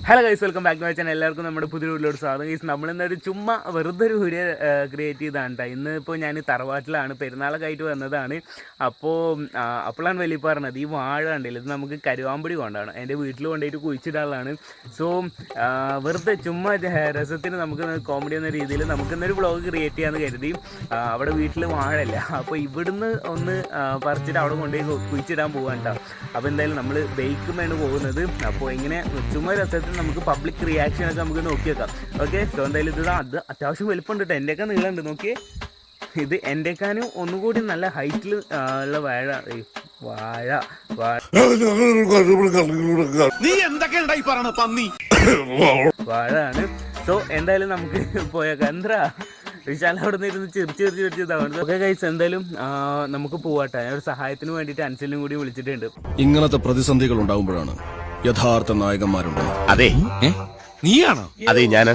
Hello guys, welcome back to my channel. എല്ലാവർക്കും നമ്മുടെ പുതിയ വീട്ടിലോട്ട് സ്വാഗതം. ഗൈസ്, നമ്മളിന്നൊരു ചുമ്മാ വെറുതെ ഒരു വീഡിയോ ക്രിയേറ്റ് ചെയ്താണ് കേട്ടോ. ഇന്നിപ്പോൾ ഞാൻ തറവാട്ടിലാണ്, പെരുന്നാളൊക്കെ ആയിട്ട് വന്നതാണ്. അപ്പോഴാണ് വലിയ പറഞ്ഞത് ഈ വാഴ കണ്ടില്ല, ഇത് നമുക്ക് കരുവാമ്പടി കൊണ്ടാണ് എൻ്റെ വീട്ടിൽ കൊണ്ടുപോയിട്ട് കുഴിച്ചിടാനുള്ളതാണ്. സോ വെറുതെ ചുമ്മാ രസത്തിന് നമുക്ക് കോമഡി എന്ന രീതിയിൽ നമുക്കിന്നൊരു വ്ളോഗ് ക്രിയേറ്റ് ചെയ്യാമെന്ന് കരുതി. അവിടെ വീട്ടിൽ വാഴയില്ല, അപ്പോൾ ഇവിടുന്ന് ഒന്ന് പറിച്ചിട്ട് അവിടെ കൊണ്ടുപോയി കുഴിച്ചിടാൻ പോകാൻ കേട്ടോ. അപ്പോൾ എന്തായാലും നമ്മൾ ബൈക്കുമാണ് പോകുന്നത്. അപ്പോൾ ഇങ്ങനെ ചുമ്മാ രസത്തിൽ നമുക്ക് പബ്ലിക് റിയാക്ഷനൊക്കെ നമുക്ക് നോക്കി വെക്കാം. ഓക്കെ, സോ എന്തായാലും അത് അത്യാവശ്യം വലുപ്പമുണ്ട് കേട്ടോ. എൻ്റെയൊക്കെ നീളമുണ്ട്, നോക്കിയേ. ഇത് എൻ്റെക്കാനും ഒന്നുകൂടി നല്ല ഹൈറ്റിൽ ഉള്ള വാഴ വാഴയാണ്. സോ എന്തായാലും നമുക്ക് പോയേക്കാം. എന്താ വിശാല അവിടെ നിന്ന് ഇരുന്ന് ചിരിച്ചിരിച്ചതാണ്. ഓക്കെ ഗൈസ്, എന്തായാലും നമുക്ക് പോവാട്ടെ. ഒരു സഹായത്തിന് വേണ്ടിയിട്ട് അൻസലിനും കൂടി വിളിച്ചിട്ടുണ്ട്. ഇങ്ങനത്തെ പ്രതിസന്ധികൾ ഉണ്ടാകുമ്പോഴാണ് യഥാർത്ഥ നായകന്മാരുണ്ട്. അതെ, നീയാണോ? അതെ, ഞാനാണ്.